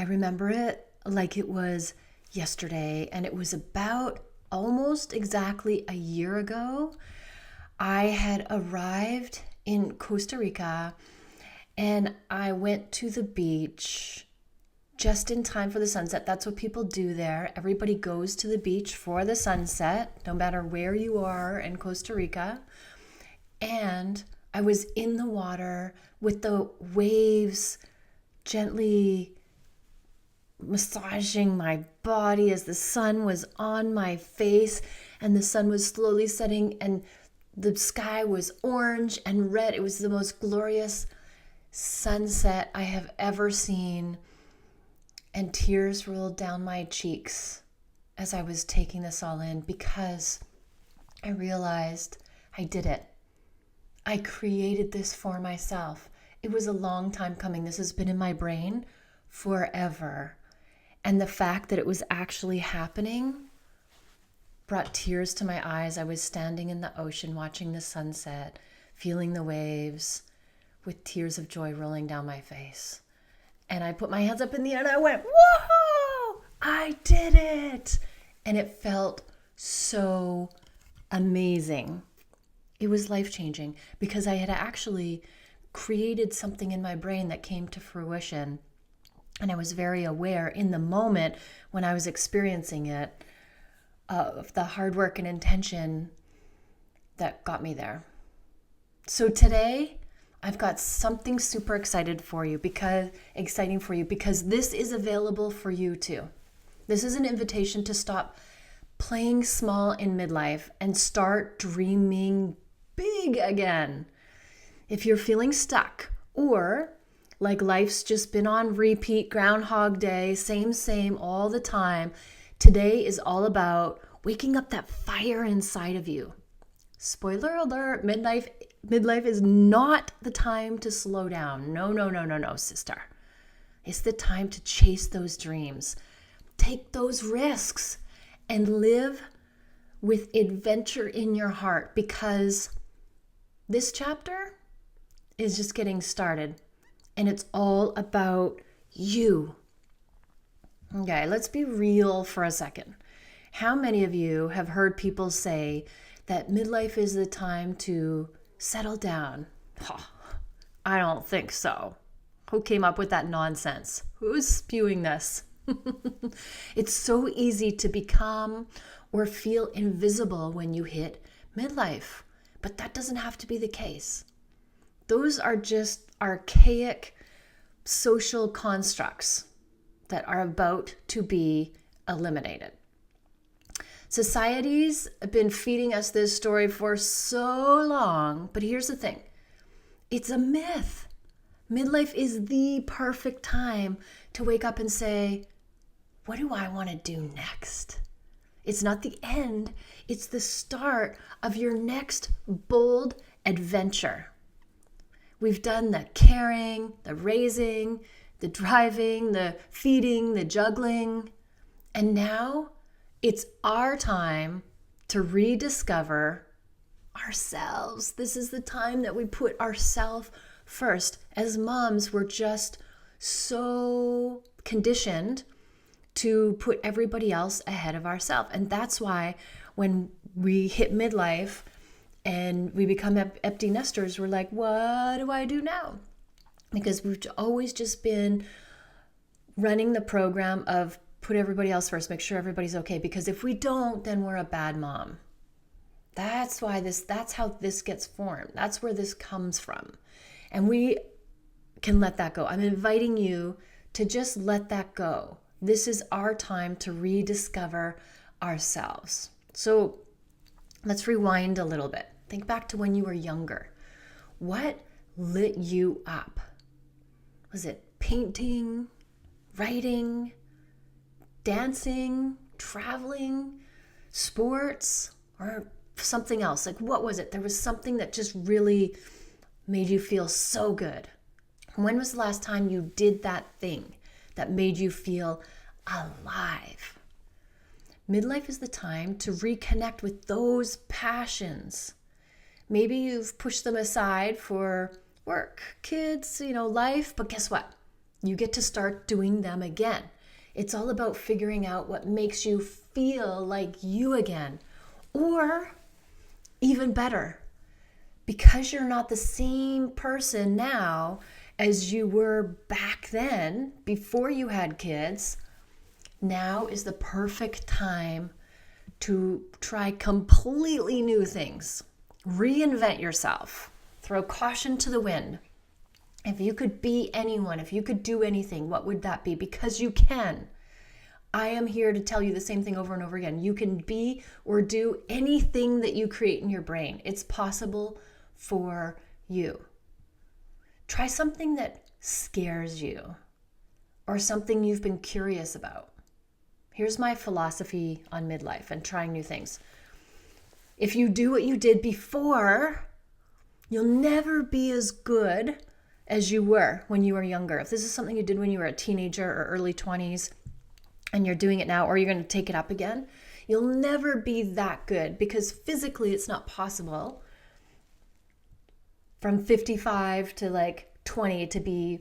I remember it like it was yesterday, and it was about almost exactly a year ago. I had arrived in Costa Rica and I went to the beach just in time for the sunset. That's what people do there. Everybody goes to the beach for the sunset, no matter where you are in Costa Rica. And I was in the water with the waves gently massaging my body as the sun was on my face and the sun was slowly setting and the sky was orange and red. It was the most glorious sunset I have ever seen, and tears rolled down my cheeks as I was taking this all in because I realized I did it. I created this for myself. It was a long time coming. This has been in my brain forever. And the fact that it was actually happening brought tears to my eyes. I was standing in the ocean watching the sunset, feeling the waves with tears of joy rolling down my face. And I put my hands up in the air and I went, whoa, I did it. And it felt so amazing. It was life-changing because I had actually created something in my brain that came to fruition. And I was very aware in the moment when I was experiencing it of the hard work and intention that got me there. So today, I've got something super exciting for you because this is available for you too. This is an invitation to stop playing small in midlife and start dreaming big again. If you're feeling stuck or like life's just been on repeat, Groundhog Day, same all the time, today is all about waking up that fire inside of you. Spoiler alert, midlife is not the time to slow down. No, sister. It's the time to chase those dreams, take those risks, and live with adventure in your heart because this chapter is just getting started. And it's all about you. Okay, let's be real for a second. How many of you have heard people say that midlife is the time to settle down? Oh, I don't think so. Who came up with that nonsense? Who's spewing this? It's so easy to become or feel invisible when you hit midlife, but that doesn't have to be the case. Those are just archaic social constructs that are about to be eliminated. Society's been feeding us this story for so long, but here's the thing. It's a myth. Midlife is the perfect time to wake up and say, what do I want to do next? It's not the end. It's the start of your next bold adventure. We've done the caring, the raising, the driving, the feeding, the juggling. And now it's our time to rediscover ourselves. This is the time that we put ourselves first. As moms, we're just so conditioned to put everybody else ahead of ourselves. And that's why when we hit midlife, and we become empty nesters, we're like, what do I do now? Because we've always just been running the program of put everybody else first, make sure everybody's okay. Because if we don't, then we're a bad mom. That's how this gets formed. That's where this comes from. And we can let that go. I'm inviting you to just let that go. This is our time to rediscover ourselves. So let's rewind a little bit. Think back to when you were younger. What lit you up? Was it painting, writing, dancing, traveling, sports, or something else? Like, what was it? There was something that just really made you feel so good. When was the last time you did that thing that made you feel alive? Midlife is the time to reconnect with those passions. Maybe you've pushed them aside for work, kids, life, but guess what? You get to start doing them again. It's all about figuring out what makes you feel like you again. Or even better, because you're not the same person now as you were back then before you had kids, now is the perfect time to try completely new things. Reinvent yourself. Throw caution to the wind. If you could be anyone, if you could do anything, what would that be? Because you can. I am here to tell you the same thing over and over again. You can be or do anything that you create in your brain. It's possible for you. Try something that scares you or something you've been curious about. Here's my philosophy on midlife and trying new things. If you do what you did before, you'll never be as good as you were when you were younger. If this is something you did when you were a teenager or early 20s and you're doing it now, or you're going to take it up again, you'll never be that good because physically it's not possible from 55 to like 20 to be,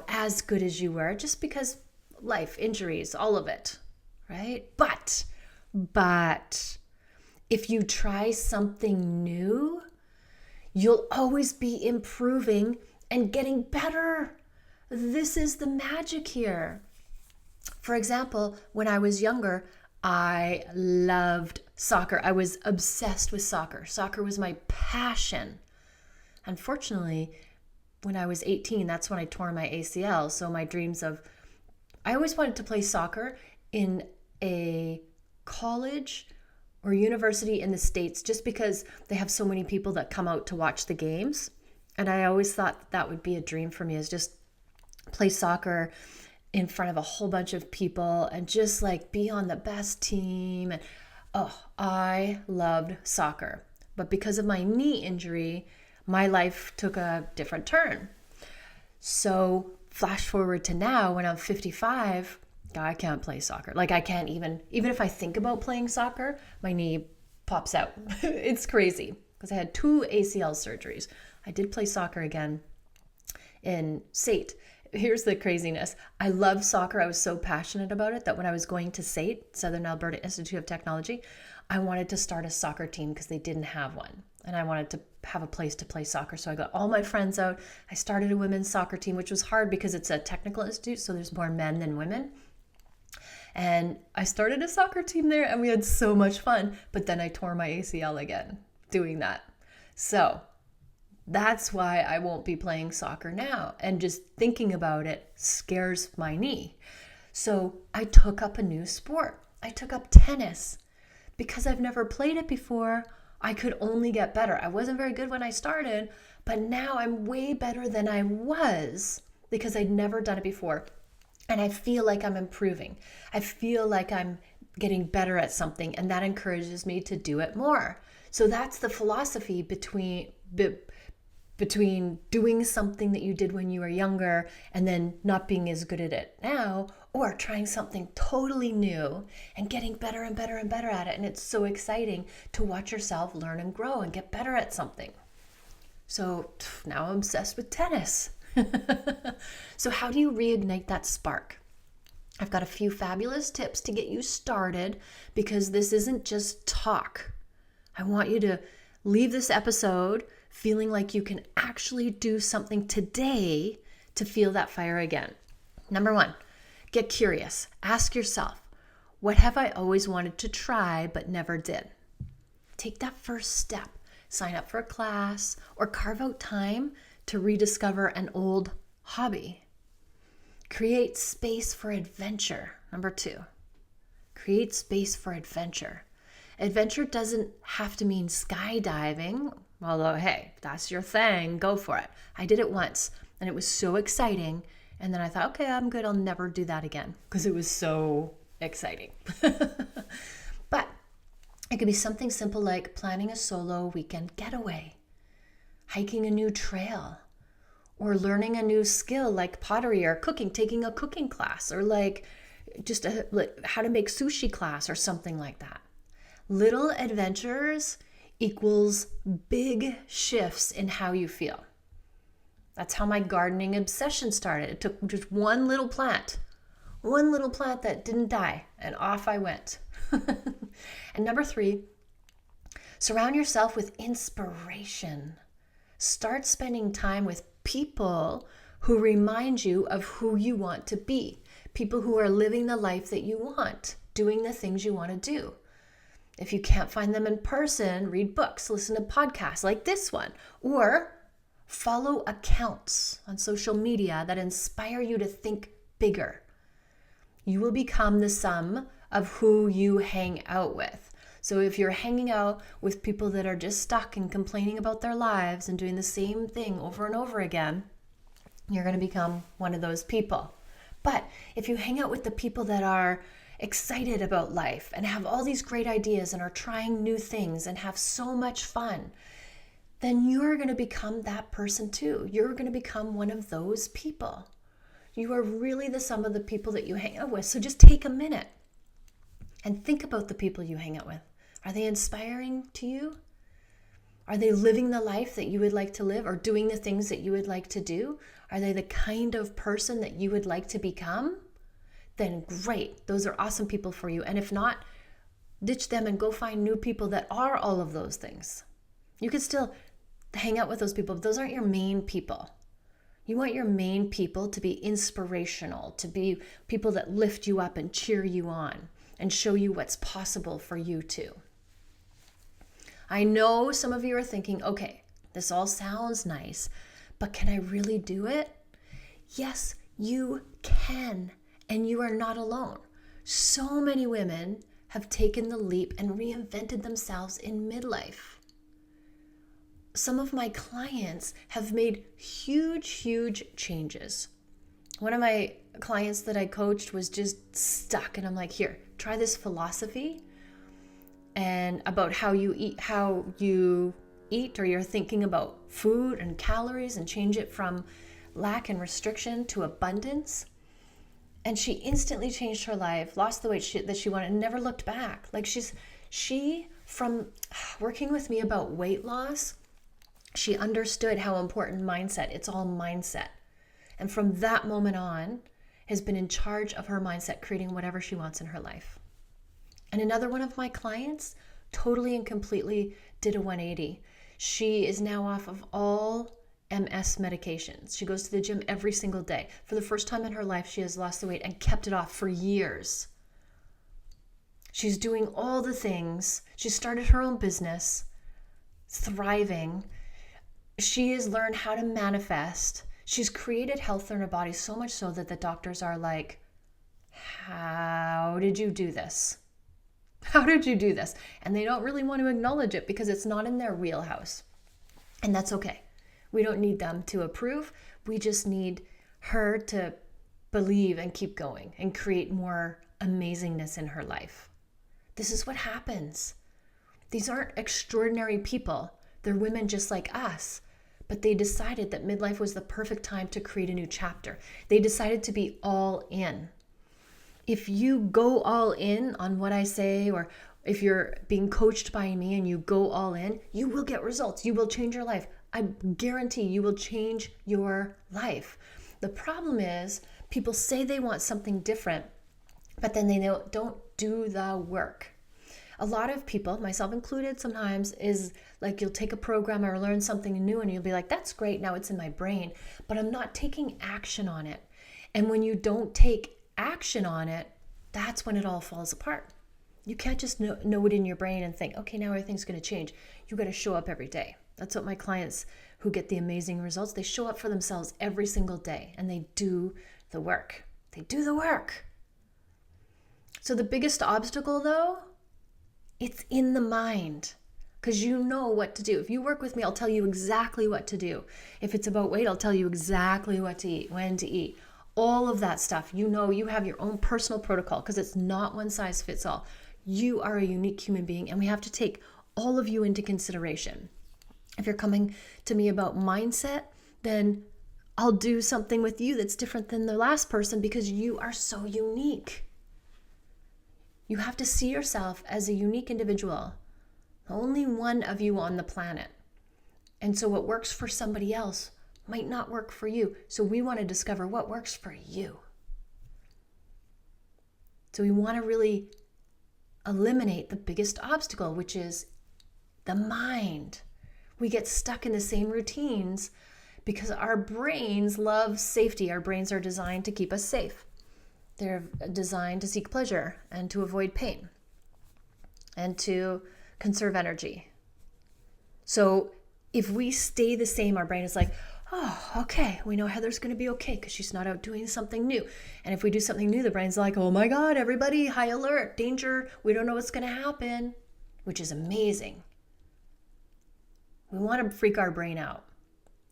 as good as you were, just because life, injuries, all of it, right? But if you try something new, you'll always be improving and getting better. This is the magic here. For example, when I was younger, I loved soccer. I was obsessed with soccer. Soccer was my passion. Unfortunately, when I was 18, that's when I tore my ACL. So my dreams I always wanted to play soccer in a college or university in the States just because they have so many people that come out to watch the games. And I always thought that would be a dream for me, is just play soccer in front of a whole bunch of people and just like be on the best team. And I loved soccer. But because of my knee injury, my life took a different turn. So flash forward to now when I'm 55, I can't play soccer. Like I can't even if I think about playing soccer, my knee pops out. It's crazy because I had 2 ACL surgeries. I did play soccer again in SAIT. Here's the craziness. I love soccer. I was so passionate about it that when I was going to SAIT, Southern Alberta Institute of Technology, I wanted to start a soccer team because they didn't have one. And I wanted to have a place to play soccer. So I got all my friends out. I started a women's soccer team, which was hard because it's a technical institute, so there's more men than women. And I started a soccer team there and we had so much fun. But then I tore my ACL again doing that. So that's why I won't be playing soccer now. And just thinking about it scares my knee. So I took up a new sport. I took up tennis. Because I've never played it before, I could only get better. I wasn't very good when I started, but now I'm way better than I was because I'd never done it before. And I feel like I'm improving. I feel like I'm getting better at something, and that encourages me to do it more. So that's the philosophy between doing something that you did when you were younger and then not being as good at it now, or trying something totally new and getting better and better and better at it. And it's so exciting to watch yourself learn and grow and get better at something. So now I'm obsessed with tennis. So how do you reignite that spark? I've got a few fabulous tips to get you started because this isn't just talk. I want you to leave this episode feeling like you can actually do something today to feel that fire again. Number 1, get curious. Ask yourself, what have I always wanted to try but never did? Take that first step. Sign up for a class or carve out time to rediscover an old hobby. Create space for adventure. Number 2, create space for adventure. Adventure doesn't have to mean skydiving, although, hey, if that's your thing, go for it. I did it once and it was so exciting. And then I thought, okay, I'm good. I'll never do that again because it was so exciting. But it could be something simple like planning a solo weekend getaway, hiking a new trail, or learning a new skill like pottery or cooking, taking a cooking class, or like just how to make sushi class or something like that. Little adventures equals big shifts in how you feel. That's how my gardening obsession started. It took just one little plant that didn't die, and off I went. And number 3, surround yourself with inspiration. Start spending time with people who remind you of who you want to be. People who are living the life that you want, doing the things you want to do. If you can't find them in person, read books, listen to podcasts like this one, or follow accounts on social media that inspire you to think bigger. You will become the sum of who you hang out with. So if you're hanging out with people that are just stuck and complaining about their lives and doing the same thing over and over again, you're going to become one of those people. But if you hang out with the people that are excited about life and have all these great ideas and are trying new things and have so much fun, then you're going to become that person too. You're going to become one of those people. You are really the sum of the people that you hang out with. So just take a minute and think about the people you hang out with. Are they inspiring to you? Are they living the life that you would like to live or doing the things that you would like to do? Are they the kind of person that you would like to become? Then great. Those are awesome people for you. And if not, ditch them and go find new people that are all of those things. You could still hang out with those people, but those aren't your main people. You want your main people to be inspirational, to be people that lift you up and cheer you on and show you what's possible for you too. I know some of you are thinking, okay, this all sounds nice, but can I really do it? Yes, you can, and you are not alone. So many women have taken the leap and reinvented themselves in midlife. Some of my clients have made huge changes. One of my clients that I coached was just stuck, and I'm like, here, try this philosophy and about how you eat or you're thinking about food and calories, and change it from lack and restriction to abundance. And she instantly changed her life, lost the weight that she wanted, and never looked back. Like she from working with me about weight loss, she understood how important mindset, it's all mindset. And from that moment on, has been in charge of her mindset, creating whatever she wants in her life. And another one of my clients totally and completely did a 180. She is now off of all MS medications. She goes to the gym every single day. For the first time in her life, she has lost the weight and kept it off for years. She's doing all the things. She started her own business, thriving. She has learned how to manifest. She's created health in her body so much so that the doctors are like, how did you do this? How did you do this? And they don't really want to acknowledge it because it's not in their wheelhouse. And that's okay. We don't need them to approve. We just need her to believe and keep going and create more amazingness in her life. This is what happens. These aren't extraordinary people. They're women just like us. But they decided that midlife was the perfect time to create a new chapter. They decided to be all in. If you go all in on what I say, or if you're being coached by me and you go all in, you will get results. You will change your life. I guarantee you will change your life. The problem is people say they want something different, but then they don't do the work. A lot of people, myself included sometimes, is like you'll take a program or learn something new and you'll be like, that's great, now it's in my brain, but I'm not taking action on it. And when you don't take action on it, that's when it all falls apart. You can't just know it in your brain and think, okay, now everything's going to change. You got to show up every day. That's what my clients who get the amazing results, they show up for themselves every single day and they do the work. They do the work. So the biggest obstacle though, it's in the mind, because you know what to do. If you work with me, I'll tell you exactly what to do. If it's about weight, I'll tell you exactly what to eat, when to eat, all of that stuff. You know, you have your own personal protocol because it's not one size fits all. You are a unique human being and we have to take all of you into consideration. If you're coming to me about mindset, then I'll do something with you that's different than the last person because you are so unique. You have to see yourself as a unique individual, only one of you on the planet. And so what works for somebody else might not work for you. So we want to discover what works for you. So we want to really eliminate the biggest obstacle, which is the mind. We get stuck in the same routines because our brains love safety. Our brains are designed to keep us safe. They're designed to seek pleasure and to avoid pain and to conserve energy. So if we stay the same, our brain is like, oh, okay, we know Heather's going to be okay because she's not out doing something new. And if we do something new, the brain's like, oh my God, everybody, high alert, danger, we don't know what's going to happen, which is amazing. We want to freak our brain out.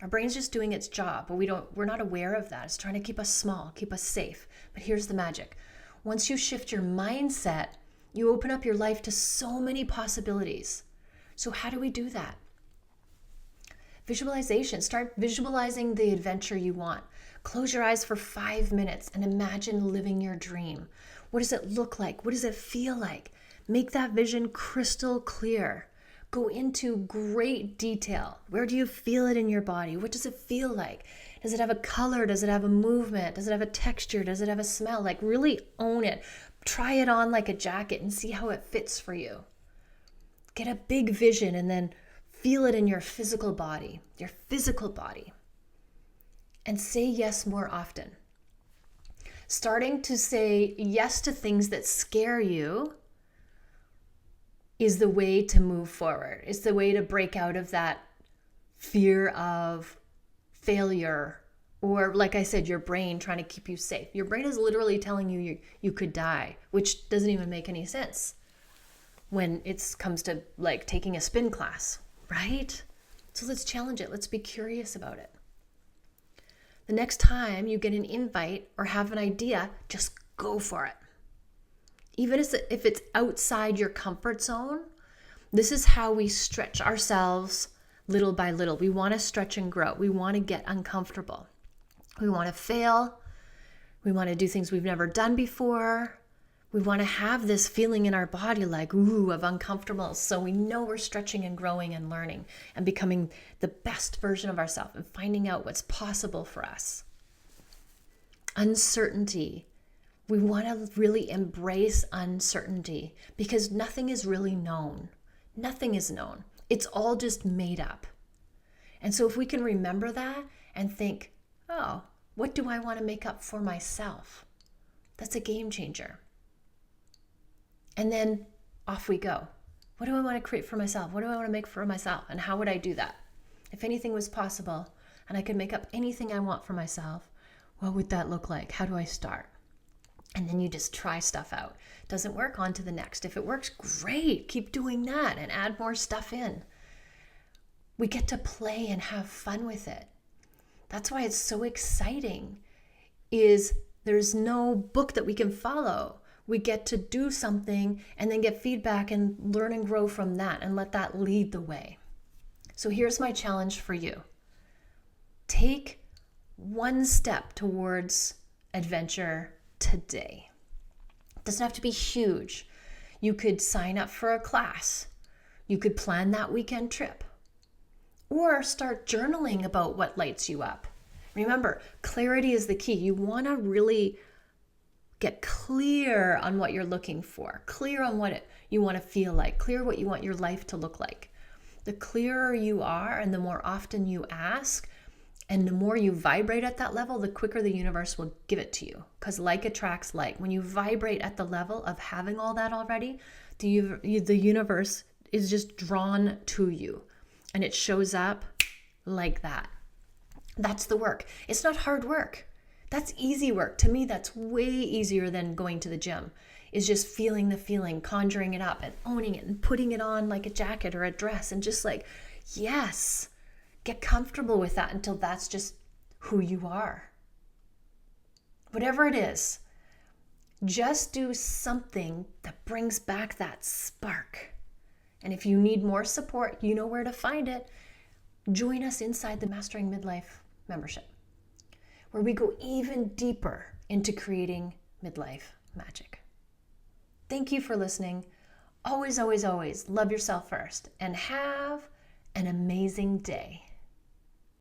Our brain's just doing its job, but we're not aware of that. It's trying to keep us small, keep us safe. But here's the magic. Once you shift your mindset, you open up your life to so many possibilities. So how do we do that? Visualization. Start visualizing the adventure you want. Close your eyes for 5 minutes and imagine living your dream. What does it look like? What does it feel like? Make that vision crystal clear. Go into great detail. Where do you feel it in your body? What does it feel like? Does it have a color? Does it have a movement? Does it have a texture? Does it have a smell? Like really own it. Try it on like a jacket and see how it fits for you. Get a big vision and then feel it in your physical body, and say yes more often. Starting to say yes to things that scare you is the way to move forward. It's the way to break out of that fear of failure, or like I said, your brain trying to keep you safe. Your brain is literally telling you could die, which doesn't even make any sense when it comes to like taking a spin class. Right? So let's challenge it. Let's be curious about it. The next time you get an invite or have an idea, just go for it. Even if it's outside your comfort zone, this is how we stretch ourselves little by little. We want to stretch and grow. We want to get uncomfortable. We want to fail. We want to do things we've never done before. We want to have this feeling in our body like, ooh, of uncomfortable. So we know we're stretching and growing and learning and becoming the best version of ourselves and finding out what's possible for us. Uncertainty. We want to really embrace uncertainty because nothing is really known. Nothing is known. It's all just made up. And so if we can remember that and think, oh, what do I want to make up for myself? That's a game changer. And then off we go. What do I want to create for myself? What do I want to make for myself? And how would I do that? If anything was possible and I could make up anything I want for myself, what would that look like? How do I start? And then you just try stuff out. Doesn't work, on to the next. If it works, great. Keep doing that and add more stuff in. We get to play and have fun with it. That's why it's so exciting, is there's no book that we can follow. We get to do something and then get feedback and learn and grow from that and let that lead the way. So here's my challenge for you. Take one step towards adventure today. It doesn't have to be huge. You could sign up for a class. You could plan that weekend trip. Or start journaling about what lights you up. Remember, clarity is the key. You want to really get clear on what you're looking for, clear on what you want to feel like, clear what you want your life to look like. The clearer you are and the more often you ask and the more you vibrate at that level, the quicker the universe will give it to you, because like attracts like. When you vibrate at the level of having all that already, the universe is just drawn to you and it shows up like that. That's the work. It's not hard work. That's easy work. To me, that's way easier than going to the gym. Is just feeling the feeling, conjuring it up and owning it and putting it on like a jacket or a dress and just like, yes, get comfortable with that until that's just who you are. Whatever it is, just do something that brings back that spark. And if you need more support, you know where to find it. Join us inside the Mastering Midlife membership, where we go even deeper into creating midlife magic. Thank you for listening. Always, always, always love yourself first and have an amazing day.